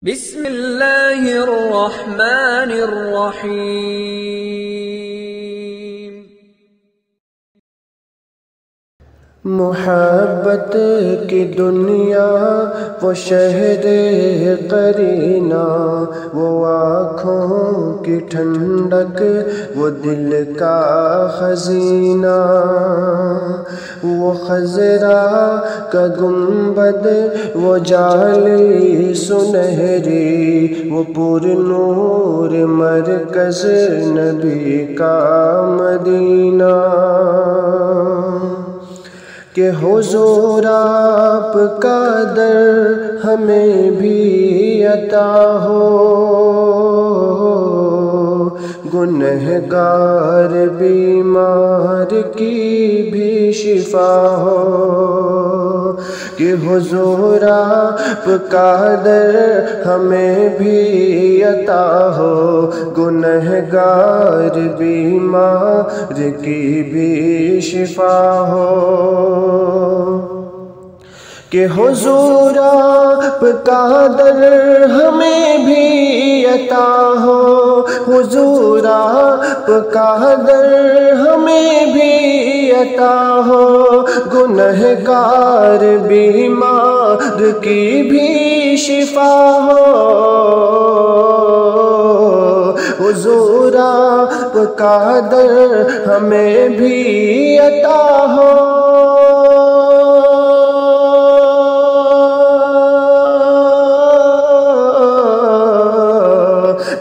بسم اللہ الرحمن الرحیم۔ محبت کی دنیا وہ شہر قرینہ، وہ آنکھوں کی ٹھنڈک، وہ دل کا خزینہ، وہ خضرا کا گنبد، وہ جالی سنہری، وہ پر نور مرکز نبی کا مدینہ۔ کہ حضور آپ کا در ہمیں بھی عطا ہو، گنہگار بیمار کی بھی شفا ہو۔ کہ حضور آپ کا در ہمیں بھی عطا ہو، گنہگار بیمار کی بھی شفا ہو۔ کہ حضور آپ کا در ہمیں بھی عطا ہو، حضور آپ کا در ہمیں بھی عطا ہو، گنہگار بیمار کی بھی شفا ہو۔ حضور آپ کا در ہمیں بھی عطا ہو۔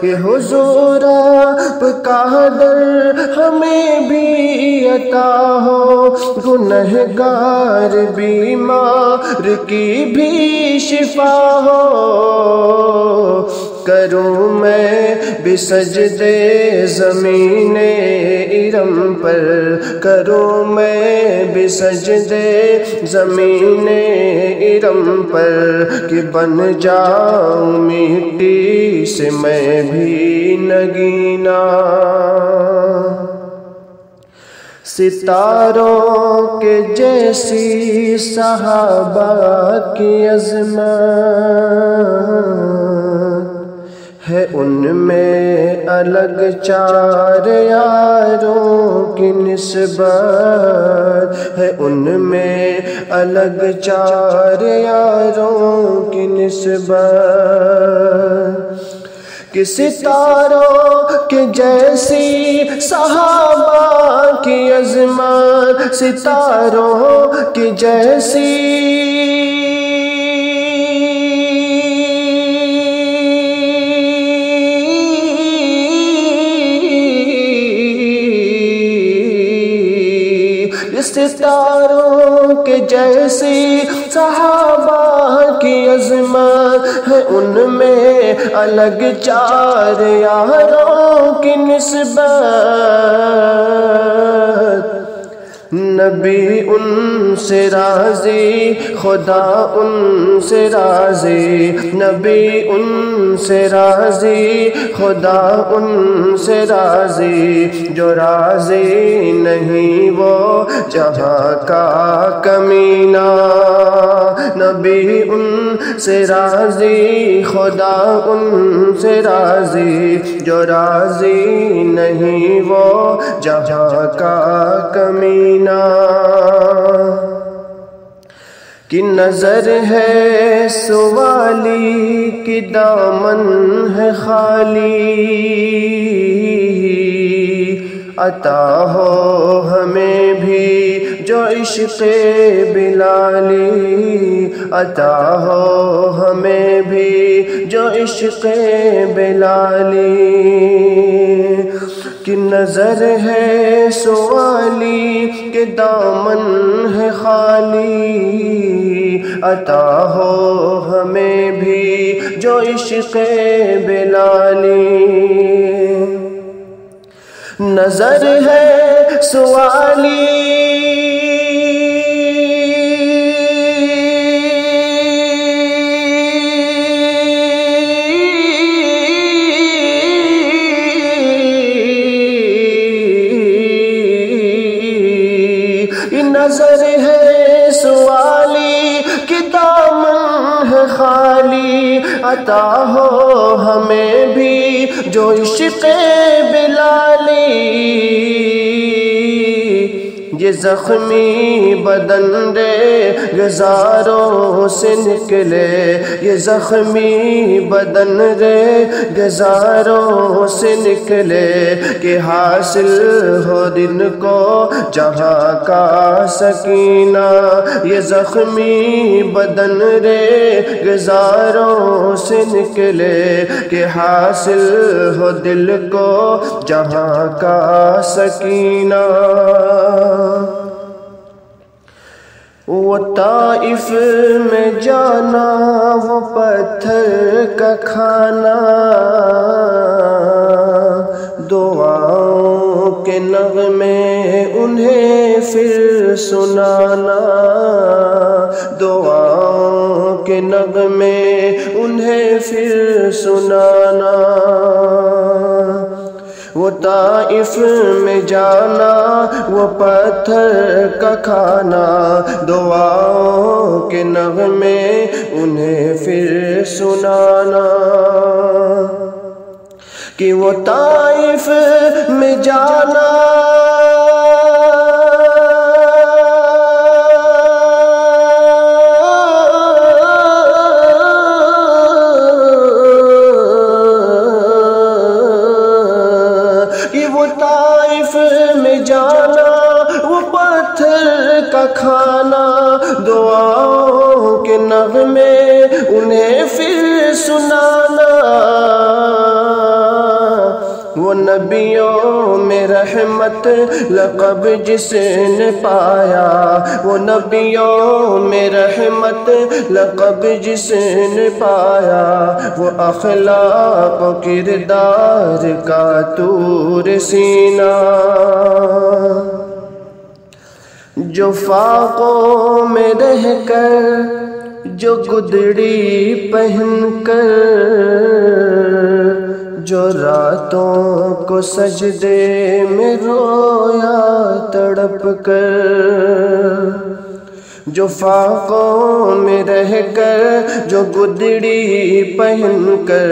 کہ حضور آپ کا در ہمیں بھی عطا ہو، گنہگار بیمار کی بھی شفا ہو۔ کروں میں بھی سجدے زمین ارم پر، کروں میں بھی سجدے زمین ارم پر، کہ بن جاؤں مٹی سے میں بھی نگینا۔ ستاروں کے جیسی صحابہ کی عظمت ہے، ان میں الگ چار یاروں کی نسبت ہے، ان میں الگ چار یاروں کی نسبت۔ کہ ستاروں کے جیسی صحابہ کی عظمت، ستاروں کی جیسی ستاروں کے جیسی صحابہ کی عظمت ہے، ان میں الگ چار یاروں کی نسبت۔ نبی ان سے راضی، خدا ان سے راضی، نبی ان سے راضی، خدا ان سے راضی، جو راضی نہیں وہ جہاں کا کمینہ۔ نبی ان سے راضی، خدا ان سے راضی، جو راضی نہیں وہ جہاں کا کمینہ۔ کی نظر ہے سوالی، کی دامن ہے خالی، عطا ہو ہمیں بھی جو عشق بلالی، عطا ہو ہمیں بھی جو عشق بلالی۔ کہ نظر ہے سوالی، کہ دامن ہے خالی، عطا ہو ہمیں بھی جو عشق بلالی۔ نظر ہے سوالی، نظر ہے سوالی، کہ دامن ہے خالی، عطا ہو ہمیں بھی جو عشق بلالی، یہ زخمی بدن ریگزاروں سے نکلے، یہ زخمی بدن ریگزاروں سے نکلے، کہ حاصل ہو دن کو جہاں کا سکینہ، یہ زخمی بدن ریگزاروں سے نکلے، کہ حاصل ہو دل کو جہاں کا سکینہ۔ وہ طائف میں جانا، وہ پتھر کا کھانا، دعاؤں کے نغمے انہیں پھر سنانا، دعاؤں کے نغمے انہیں پھر سنانا۔ وہ طائف میں جانا، وہ پتھر کا کھانا، دعاؤں کے نغمے انہیں پھر سنانا، کہ وہ طائف میں جانا وہ پتھر کا کھانا، دعاؤں کے نغمے انہیں پھر سنانا۔ وہ نبیوں میں رحمت لقب جس نے پایا، وہ نبیوں میں رحمت لقب جس نے پایا، وہ اخلاق و کردار کا طور سینہ، جو فاقوں میں رہ کر، جو گدڑی پہن کر، جو راتوں کو سجدے میں رویا تڑپ کر، جو فاقوں میں رہ کر، جو گدڑی پہن کر،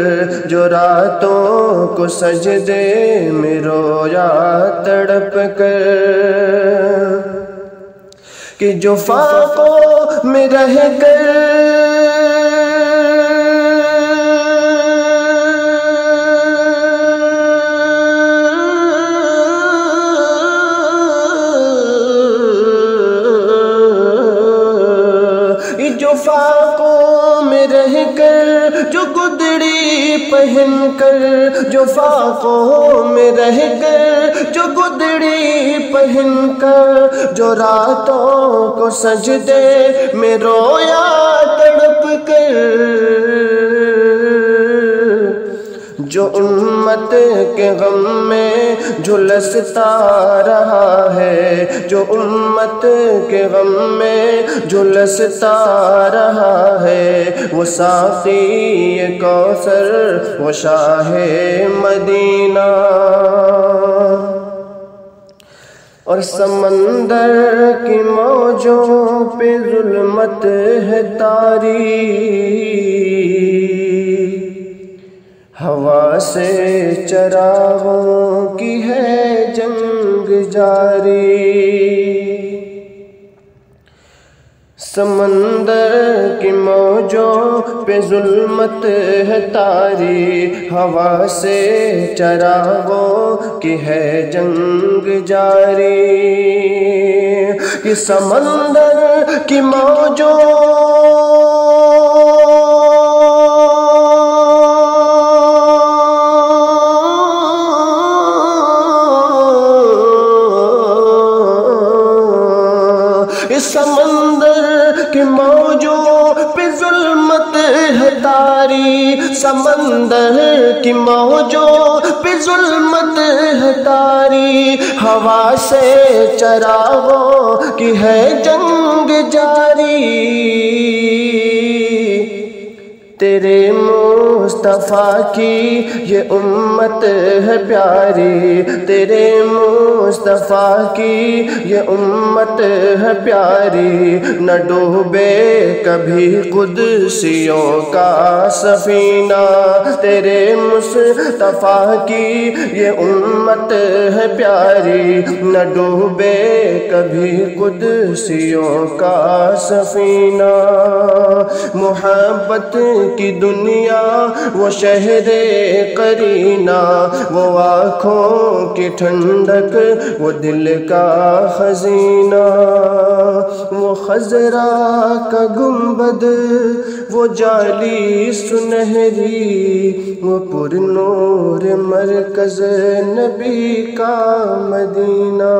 جو راتوں کو سجدے میں رویا تڑپ کر، کہ جو فاقوں میں رہ کر فاقوں میں رہ کر، جو گدڑی پہن کر، جو فاقوں میں رہ کر، جو گدڑی پہن کر، جو راتوں کو سجدے میں رویا تڑپ کر، جو امت کے غم میں جھلستا رہا ہے، جو امت کے غم میں جھلستا رہا ہے، وہ ساقی کوثر، وہ شاہ مدینہ، اور سمندر کی موجوں پہ ظلمت ہے طاری، ہوا سے چراغوں کی ہے جنگ جاری، سمندر کی موجوں پہ ظلمت ہے طاری، ہوا سے چراغوں کی ہے جنگ جاری، کہ سمندر کی موجوں سمندر کی موجوں پہ ظلمت ہے طاری، سمندر کی موجوں پہ ظلمت ہے طاری، ہوا سے چراغوں کی ہے جنگ جاری، تیرے مصطفیٰ کی یہ امت ہے پیاری، تیرے مصطفیٰ کی یہ امت ہے پیاری، نہ ڈوبے کبھی قدسیوں کا سفینہ، تیرے مصطفیٰ کی یہ امت ہے پیاری، نہ ڈوبے کبھی قدسیوں کا سفینہ۔ محبت کی دنیا وہ شہر قرینہ، وہ آنکھوں کی ٹھنڈک، وہ دل کا خزینہ، وہ خضرا کا گنبد، وہ جالی سنہری، وہ پر نور مرکز نبی کا مدینہ۔